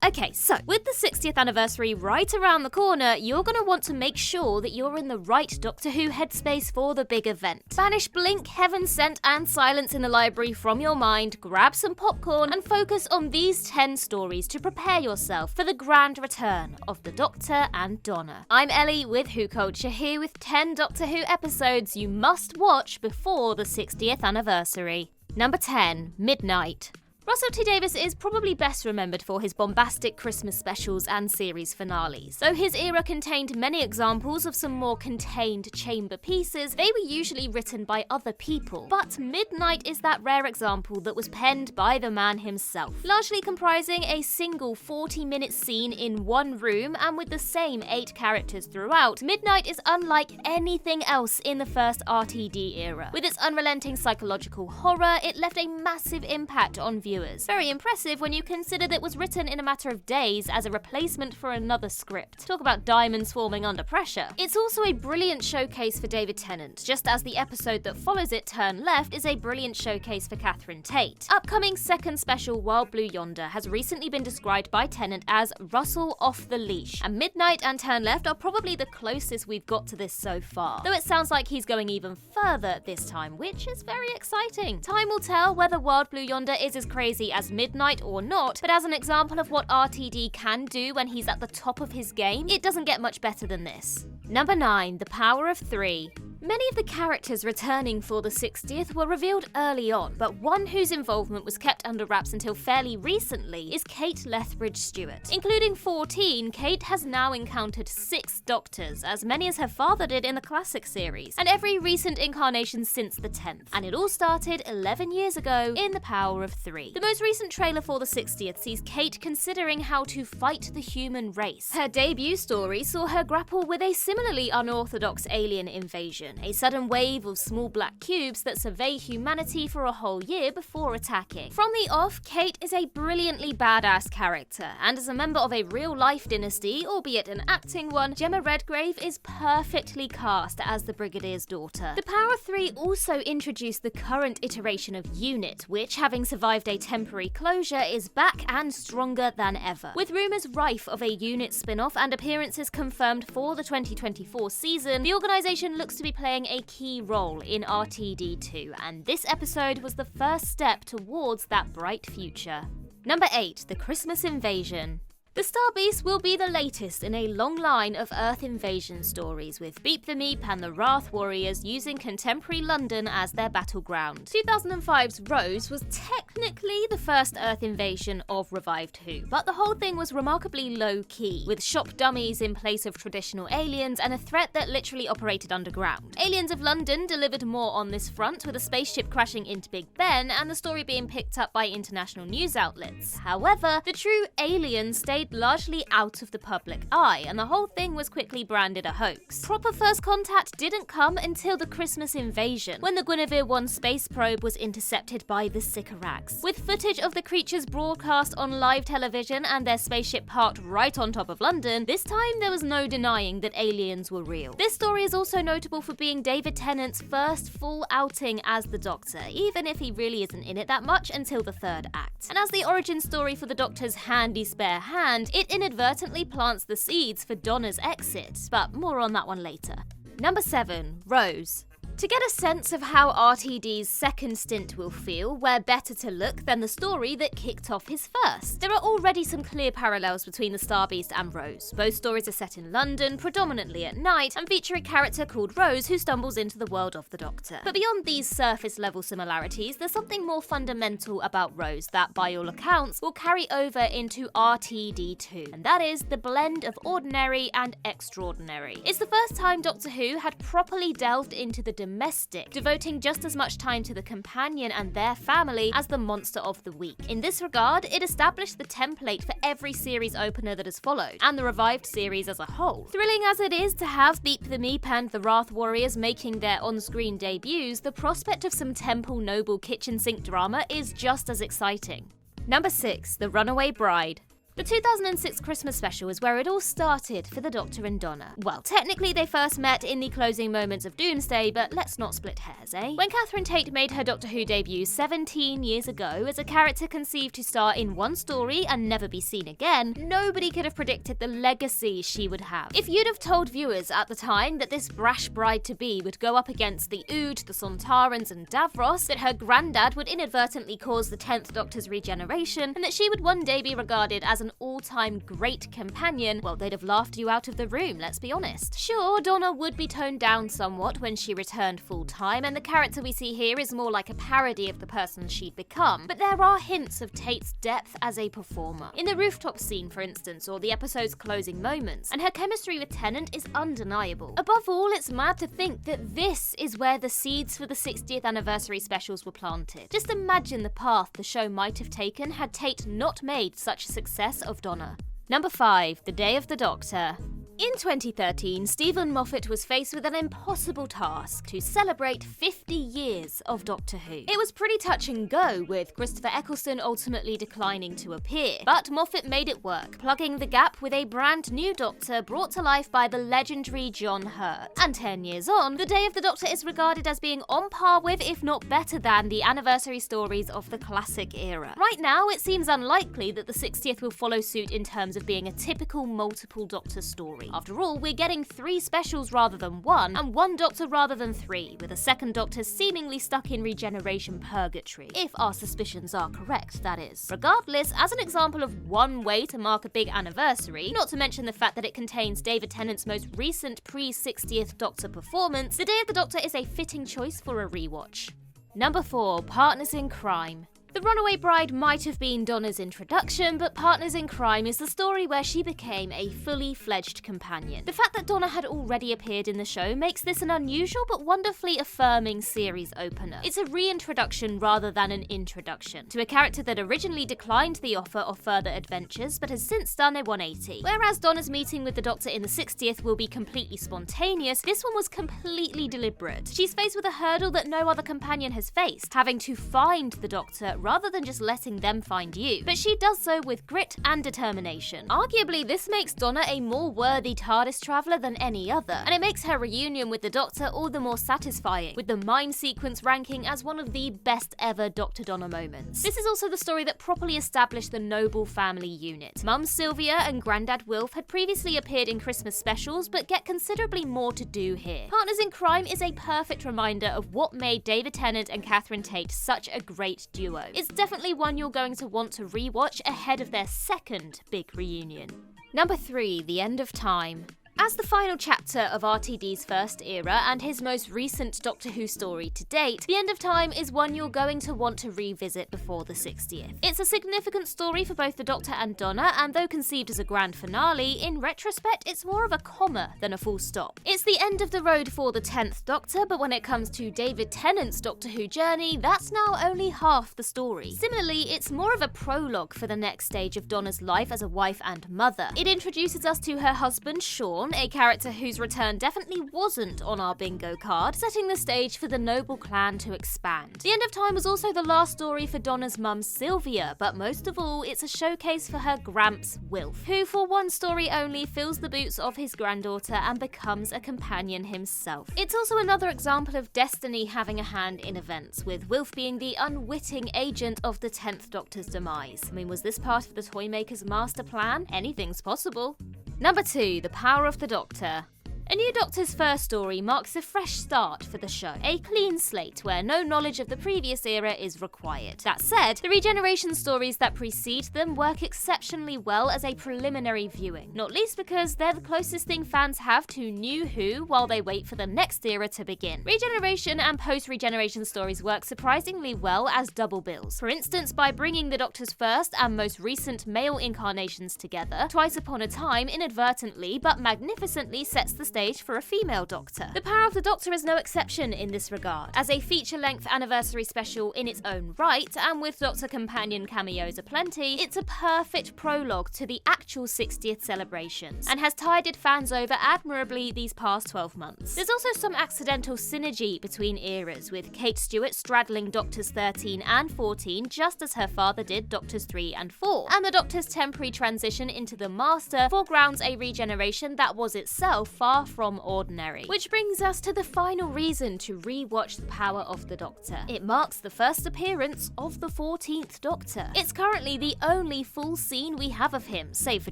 Okay, so with the 60th anniversary right around the corner, you're going to want to make sure that you're in the right Doctor Who headspace for the big event. Banish Blink, Heaven Sent, and Silence in the Library from your mind, grab some popcorn, and focus on these 10 stories to prepare yourself for the grand return of the Doctor and Donna. I'm Ellie with Who Culture, here with 10 Doctor Who episodes you must watch before the 60th anniversary. Number 10, Midnight. Russell T Davies is probably best remembered for his bombastic Christmas specials and series finales. Though his era contained many examples of some more contained chamber pieces, they were usually written by other people. But Midnight is that rare example that was penned by the man himself. Largely comprising a single 40-minute scene in one room and with the same 8 characters throughout, Midnight is unlike anything else in the first RTD era. With its unrelenting psychological horror, it left a massive impact on viewers. Very impressive when you consider that it was written in a matter of days as a replacement for another script. Talk about diamonds forming under pressure. It's also a brilliant showcase for David Tennant, just as the episode that follows it, Turn Left, is a brilliant showcase for Catherine Tate. Upcoming second special, Wild Blue Yonder, has recently been described by Tennant as Russell off the leash, and Midnight and Turn Left are probably the closest we've got to this so far. Though it sounds like he's going even further this time, which is very exciting. Time will tell whether Wild Blue Yonder is as crazy as Midnight or not, but as an example of what RTD can do when he's at the top of his game, it doesn't get much better than this. Number 9, The Power of Three. Many of the characters returning for the 60th were revealed early on, but one whose involvement was kept under wraps until fairly recently is Kate Lethbridge-Stewart. Including 14, Kate has now encountered 6 Doctors, as many as her father did in the classic series, and every recent incarnation since the 10th. And it all started 11 years ago in The Power of Three. The most recent trailer for the 60th sees Kate considering how to fight the human race. Her debut story saw her grapple with a similarly unorthodox alien invasion. A sudden wave of small black cubes that survey humanity for a whole year before attacking. From the off, Kate is a brilliantly badass character, and as a member of a real-life dynasty, albeit an acting one, Gemma Redgrave is perfectly cast as the Brigadier's daughter. The Power of Three also introduced the current iteration of UNIT, which, having survived a temporary closure, is back and stronger than ever. With rumours rife of a UNIT spin-off and appearances confirmed for the 2024 season, the organisation looks to be playing a key role in RTD2, and this episode was the first step towards that bright future. Number 8, The Christmas Invasion. The Star Beast will be the latest in a long line of Earth invasion stories, with Beep the Meep and the Wrath Warriors using contemporary London as their battleground. 2005's Rose was technically the first Earth invasion of revived Who, but the whole thing was remarkably low-key, with shop dummies in place of traditional aliens and a threat that literally operated underground. Aliens of London delivered more on this front, with a spaceship crashing into Big Ben and the story being picked up by international news outlets. However, the true aliens stayed largely out of the public eye, and the whole thing was quickly branded a hoax. Proper first contact didn't come until the Christmas Invasion, when the Guinevere 1 space probe was intercepted by the Sycorax. With footage of the creatures broadcast on live television and their spaceship parked right on top of London, this time there was no denying that aliens were real. This story is also notable for being David Tennant's first full outing as the Doctor, even if he really isn't in it that much until the 3rd act. And as the origin story for the Doctor's handy spare hand, it inadvertently plants the seeds for Donna's exit, but more on that one later. Number 7, Rose. To get a sense of how RTD's second stint will feel, where better to look than the story that kicked off his first? There are already some clear parallels between the Star Beast and Rose. Both stories are set in London, predominantly at night, and feature a character called Rose who stumbles into the world of the Doctor. But beyond these surface-level similarities, there's something more fundamental about Rose that, by all accounts, will carry over into RTD2, and that is the blend of ordinary and extraordinary. It's the first time Doctor Who had properly delved into the domestic, devoting just as much time to the companion and their family as the monster of the week. In this regard, it established the template for every series opener that has followed, and the revived series as a whole. Thrilling as it is to have Beep the Meep and the Wrath Warriors making their on-screen debuts, the prospect of some Temple Noble kitchen sink drama is just as exciting. Number 6, The Runaway Bride. The 2006 Christmas special is where it all started for the Doctor and Donna. Well, technically they first met in the closing moments of Doomsday, but let's not split hairs, eh? When Catherine Tate made her Doctor Who debut 17 years ago as a character conceived to star in one story and never be seen again, nobody could have predicted the legacy she would have. If you'd have told viewers at the time that this brash bride-to-be would go up against the Ood, the Sontarans and Davros, that her granddad would inadvertently cause the 10th Doctor's regeneration, and that she would one day be regarded as an all-time great companion, well, they'd have laughed you out of the room, let's be honest. Sure, Donna would be toned down somewhat when she returned full-time, and the character we see here is more like a parody of the person she'd become, but there are hints of Tate's depth as a performer. In the rooftop scene, for instance, or the episode's closing moments, and her chemistry with Tennant is undeniable. Above all, it's mad to think that this is where the seeds for the 60th anniversary specials were planted. Just imagine the path the show might have taken had Tate not made such a success of Donna. Number 5. The Day of the Doctor. In 2013, Stephen Moffat was faced with an impossible task to celebrate 50 years of Doctor Who. It was pretty touch and go, with Christopher Eccleston ultimately declining to appear, but Moffat made it work, plugging the gap with a brand new Doctor brought to life by the legendary John Hurt. And 10 years on, The Day of the Doctor is regarded as being on par with, if not better than, the anniversary stories of the classic era. Right now, it seems unlikely that the 60th will follow suit in terms of being a typical multiple Doctor story. After all, we're getting 3 specials rather than 1, and 1 Doctor rather than 3, with a second Doctor seemingly stuck in regeneration purgatory. If our suspicions are correct, that is. Regardless, as an example of one way to mark a big anniversary, not to mention the fact that it contains David Tennant's most recent pre-60th Doctor performance, The Day of the Doctor is a fitting choice for a rewatch. Number 4. Partners in Crime. The Runaway Bride might have been Donna's introduction, but Partners in Crime is the story where she became a fully fledged companion. The fact that Donna had already appeared in the show makes this an unusual but wonderfully affirming series opener. It's a reintroduction rather than an introduction, to a character that originally declined the offer of further adventures but has since done a 180. Whereas Donna's meeting with the Doctor in the 60th will be completely spontaneous, this one was completely deliberate. She's faced with a hurdle that no other companion has faced, having to find the Doctor rather than just letting them find you. But she does so with grit and determination. Arguably, this makes Donna a more worthy TARDIS traveller than any other, and it makes her reunion with the Doctor all the more satisfying, with the mime sequence ranking as one of the best ever Dr. Donna moments. This is also the story that properly established the Noble family unit. Mum Sylvia and Grandad Wilf had previously appeared in Christmas specials, but get considerably more to do here. Partners in Crime is a perfect reminder of what made David Tennant and Catherine Tate such a great duo. It's definitely one you're going to want to rewatch ahead of their second big reunion. Number 3. The End of Time. As the final chapter of RTD's first era and his most recent Doctor Who story to date, The End of Time is one you're going to want to revisit before the 60th. It's a significant story for both the Doctor and Donna, and though conceived as a grand finale, in retrospect it's more of a comma than a full stop. It's the end of the road for the 10th Doctor, but when it comes to David Tennant's Doctor Who journey, that's now only half the story. Similarly, it's more of a prologue for the next stage of Donna's life as a wife and mother. It introduces us to her husband, Sean, a character whose return definitely wasn't on our bingo card, setting the stage for the Noble clan to expand. The End of Time was also the last story for Donna's mum Sylvia, but most of all, it's a showcase for her Gramps Wilf, who for one story only fills the boots of his granddaughter and becomes a companion himself. It's also another example of destiny having a hand in events, with Wilf being the unwitting agent of the 10th Doctor's demise. I mean, was this part of the Toymaker's master plan? Anything's possible. Number 2. The Power of the Doctor. A new Doctor's first story marks a fresh start for the show, a clean slate where no knowledge of the previous era is required. That said, the regeneration stories that precede them work exceptionally well as a preliminary viewing, not least because they're the closest thing fans have to New Who while they wait for the next era to begin. Regeneration and post-regeneration stories work surprisingly well as double bills. For instance, by bringing the Doctor's first and most recent male incarnations together, Twice Upon a Time inadvertently but magnificently sets the stage stage for a female Doctor. The Power of the Doctor is no exception in this regard. As a feature-length anniversary special in its own right, and with Doctor companion cameos aplenty, it's a perfect prologue to the actual 60th celebrations, and has tided fans over admirably these past 12 months. There's also some accidental synergy between eras, with Kate Stewart straddling Doctors 13 and 14 just as her father did Doctors 3 and 4, and the Doctor's temporary transition into the Master foregrounds a regeneration that was itself far from ordinary. Which brings us to the final reason to re-watch The Power of the Doctor. It marks the first appearance of the 14th Doctor. It's currently the only full scene we have of him, save for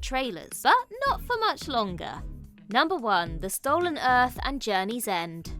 trailers, but not for much longer. Number 1. The Stolen Earth and Journey's End.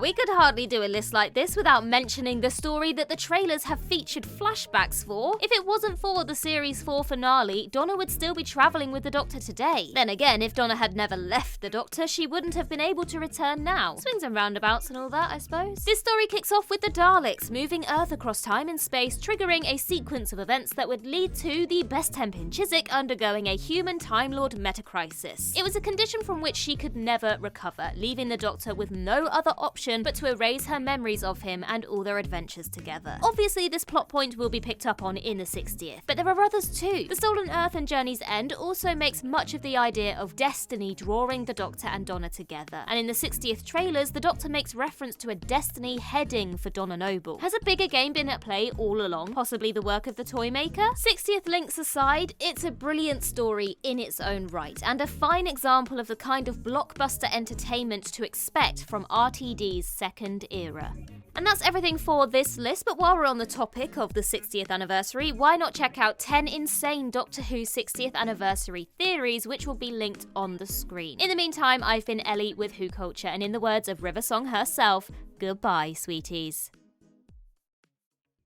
We could hardly do a list like this without mentioning the story that the trailers have featured flashbacks for. If it wasn't for the Series 4 finale, Donna would still be travelling with the Doctor today. Then again, if Donna had never left the Doctor, she wouldn't have been able to return now. Swings and roundabouts and all that, I suppose. This story kicks off with the Daleks moving Earth across time and space, triggering a sequence of events that would lead to the Best Temp in Chiswick undergoing a human Time Lord meta-crisis. It was a condition from which she could never recover, leaving the Doctor with no other option but to erase her memories of him and all their adventures together. Obviously, this plot point will be picked up on in the 60th, but there are others too. The Stolen Earth and Journey's End also makes much of the idea of destiny drawing the Doctor and Donna together, and in the 60th trailers, the Doctor makes reference to a destiny heading for Donna Noble. Has a bigger game been at play all along, possibly the work of the toy maker? 60th links aside, it's a brilliant story in its own right, and a fine example of the kind of blockbuster entertainment to expect from RTD's second era. And that's everything for this list, but while we're on the topic of the 60th anniversary, why not check out 10 insane Doctor Who 60th anniversary theories, which will be linked on the screen. In the meantime, I've been Ellie with Who Culture, and in the words of River Song herself, goodbye, sweeties.